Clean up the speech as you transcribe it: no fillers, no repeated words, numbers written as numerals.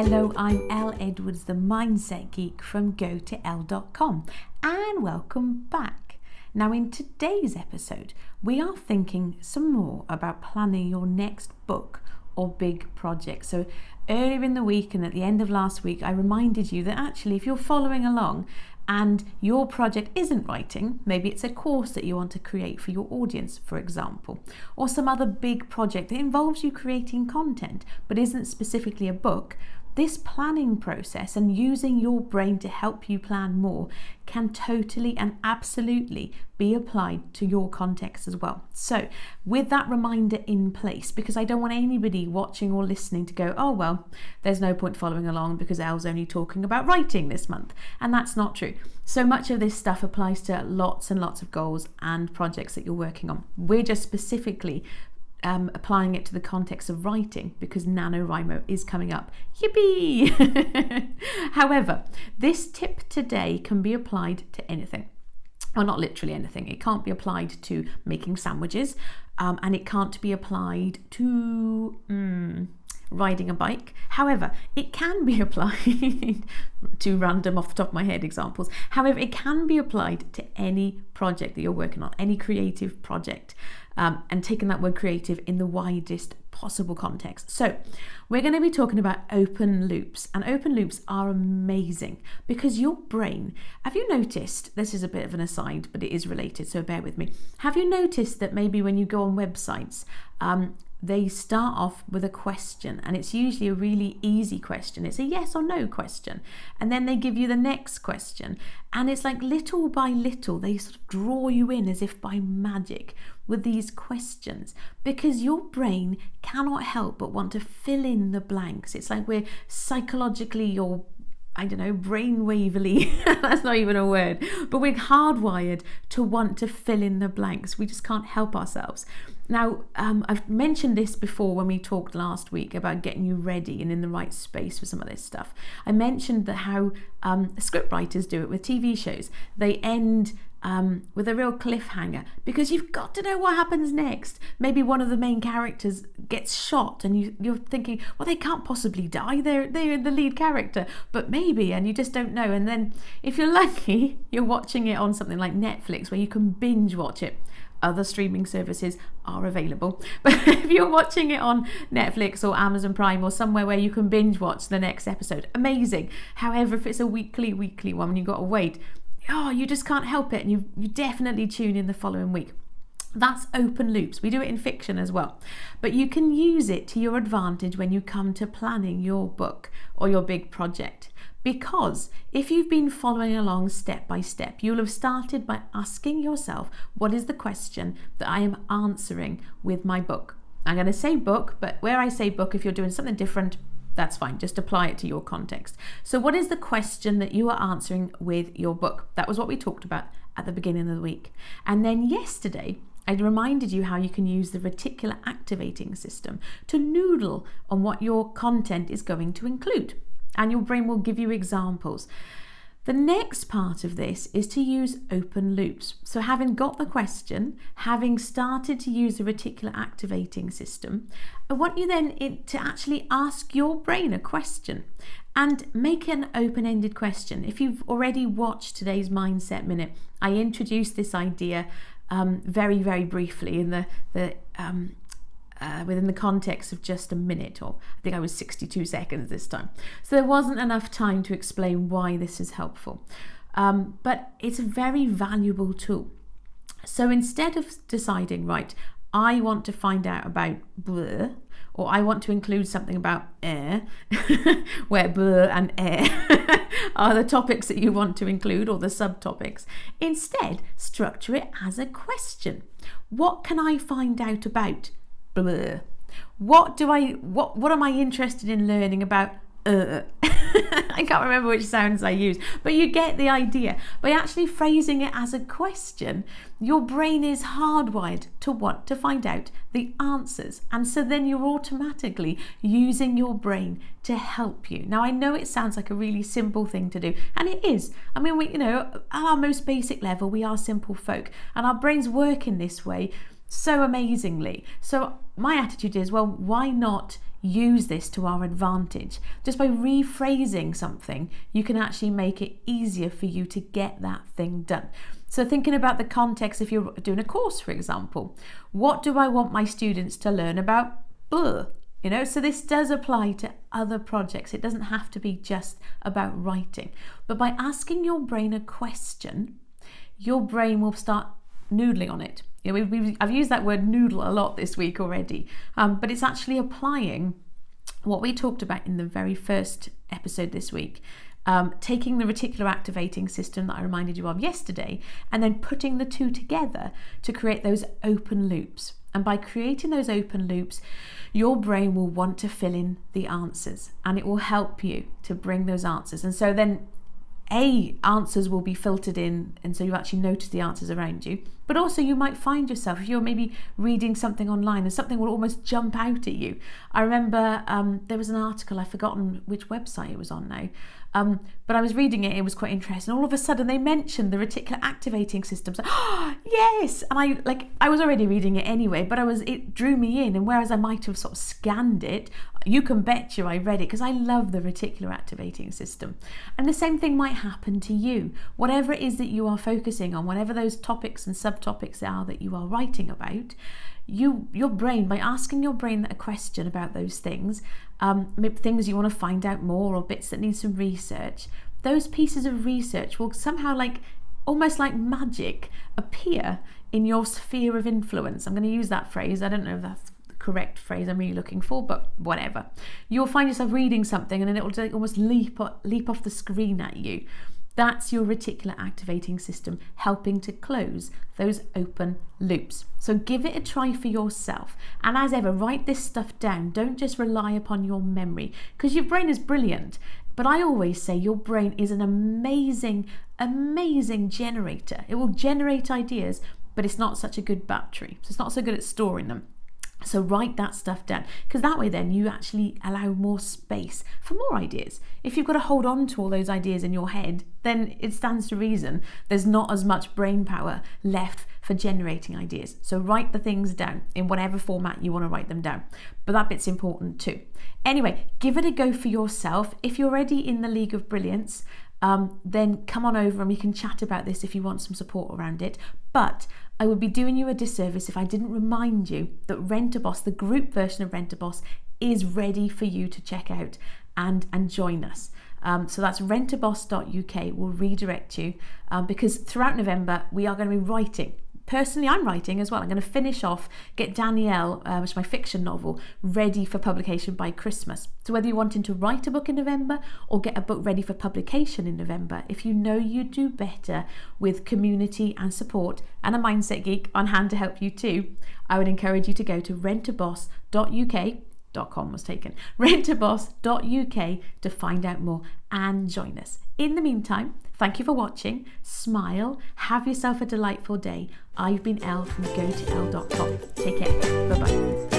Hello, I'm Elle Edwards, the Mindset Geek from GoToElle.com, and welcome back. Now, in today's episode, we are thinking some more about planning your next book or big project. So earlier in the week and at the end of last week, I reminded you that actually, if you're following along and your project isn't writing, maybe it's a course that you want to create for your audience, for example, or some other big project that involves you creating content but isn't specifically a book, this planning process and using your brain to help you plan more can totally and absolutely be applied to your context as well. So with that reminder in place, because I don't want anybody watching or listening to go, oh, well, there's no point following along because Elle's only talking about writing this month. And that's not true. So much of this stuff applies to lots and lots of goals and projects that you're working on. We're just specifically applying it to the context of writing because NaNoWriMo is coming up. Yippee! However, this tip today can be applied to anything. Well, not literally anything. It can't be applied to making sandwiches, and it can't be applied to riding a bike. However, it can be applied to random off the top of my head examples. However, it can be applied to any project that you're working on, any creative project, and taking that word creative in the widest possible context. So we're going to be talking about open loops, and open loops are amazing because your brain, have you noticed, this is a bit of an aside, but it is related, so bear with me. Have you noticed that maybe when you go on websites, they start off with a question, and it's usually a really easy question. It's a yes or no question. And then they give you the next question. And it's like little by little, they sort of draw you in as if by magic with these questions, because your brain cannot help but want to fill in the blanks. It's like we're psychologically or brainwavily, that's not even a word, but we're hardwired to want to fill in the blanks. We just can't help ourselves. Now, I've mentioned this before when we talked last week about getting you ready and in the right space for some of this stuff. I mentioned that how scriptwriters do it with TV shows. They end with a real cliffhanger because you've got to know what happens next. Maybe one of the main characters gets shot and you're thinking, well, they can't possibly die. They're the lead character, but maybe, and you just don't know. And then if you're lucky, you're watching it on something like Netflix where you can binge watch it. Other streaming services are available, but if you're watching it on Netflix or Amazon Prime or somewhere where you can binge watch the next episode, amazing. However, if it's a weekly one and you've got to wait, you just can't help it, and you definitely tune in the following week. That's open loops. We do it in fiction as well, but you can use it to your advantage when you come to planning your book or your big project. Because if you've been following along step by step, you'll have started by asking yourself, what is the question that I am answering with my book? I'm going to say book, but where I say book, if you're doing something different, that's fine. Just apply it to your context. So what is the question that you are answering with your book? That was what we talked about at the beginning of the week. And then yesterday, I reminded you how you can use the reticular activating system to noodle on what your content is going to include. And your brain will give you examples. The next part of this is to use open loops. So having got the question, having started to use the reticular activating system, I want you then to actually ask your brain a question and make an open-ended question. If you've already watched today's Mindset Minute, I introduced this idea very, very briefly in within the context of just a minute, or I think I was 62 seconds this time. So there wasn't enough time to explain why this is helpful. But it's a very valuable tool. So instead of deciding, right, I want to find out about blur, or I want to include something about air, where blur and air are the topics that you want to include, or the subtopics. Instead, structure it as a question. What can I find out about blur? What am I interested in learning about I can't remember which sounds I use, but you get the idea. By actually phrasing it as a question, your brain is hardwired to want to find out the answers, and so then you're automatically using your brain to help you. Now, I know it sounds like a really simple thing to do, and it is. I mean, at our most basic level, we are simple folk, and our brains work in this way so amazingly. So my attitude is, well, why not use this to our advantage. Just by rephrasing something, you can actually make it easier for you to get that thing done. So thinking about the context, if you're doing a course, for example, what do I want my students to learn about? Blah. So this does apply to other projects. It doesn't have to be just about writing. But by asking your brain a question, your brain will start noodling on it. I've used that word noodle a lot this week already, but it's actually applying what we talked about in the very first episode this week. Taking the reticular activating system that I reminded you of yesterday and then putting the two together to create those open loops. And by creating those open loops, your brain will want to fill in the answers and it will help you to bring those answers. And so then answers will be filtered in, and so you actually notice the answers around you. But also you might find yourself, if you're maybe reading something online and something will almost jump out at you. I remember there was an article, I've forgotten which website it was on now, but I was reading it was quite interesting. All of a sudden they mentioned the reticular activating system. So, yes! And I was already reading it anyway, but it drew me in, and whereas I might have sort of scanned it, you can bet you I read it because I love the reticular activating system. And the same thing might happen to you. Whatever it is that you are focusing on, whatever those topics and subtopics are that you are writing about, your brain, by asking your brain a question about those things, maybe things you want to find out more or bits that need some research, those pieces of research will somehow almost like magic appear in your sphere of influence. I'm going to use that phrase. I don't know if that's the correct phrase I'm really looking for, but whatever. You'll find yourself reading something and then it will almost leap off the screen at you. That's your reticular activating system helping to close those open loops. So give it a try for yourself. And as ever, write this stuff down. Don't just rely upon your memory, because your brain is brilliant. But I always say your brain is an amazing, amazing generator. It will generate ideas, but it's not such a good battery. So it's not so good at storing them. So write that stuff down, because that way then you actually allow more space for more ideas. If you've got to hold on to all those ideas in your head, then it stands to reason there's not as much brain power left for generating ideas. So write the things down in whatever format you want to write them down. But that bit's important too. Anyway, give it a go for yourself. If you're already in the League of Brilliance, then come on over and we can chat about this if you want some support around it. But I would be doing you a disservice if I didn't remind you that Rent-A-Boss, the group version of Rent-A-Boss, is ready for you to check out and join us. So that's rentaboss.uk will redirect you because throughout November we are going to be writing. Personally, I'm writing as well. I'm going to finish off, get Danielle, which is my fiction novel, ready for publication by Christmas. So whether you're wanting to write a book in November or get a book ready for publication in November, if you know you do better with community and support and a mindset geek on hand to help you too, I would encourage you to go to rentaboss.uk. .com was taken, rentaboss.uk to find out more and join us. In the meantime, thank you for watching. Smile, have yourself a delightful day. I've been Elle from GoToElle.com. Take care. Bye-bye.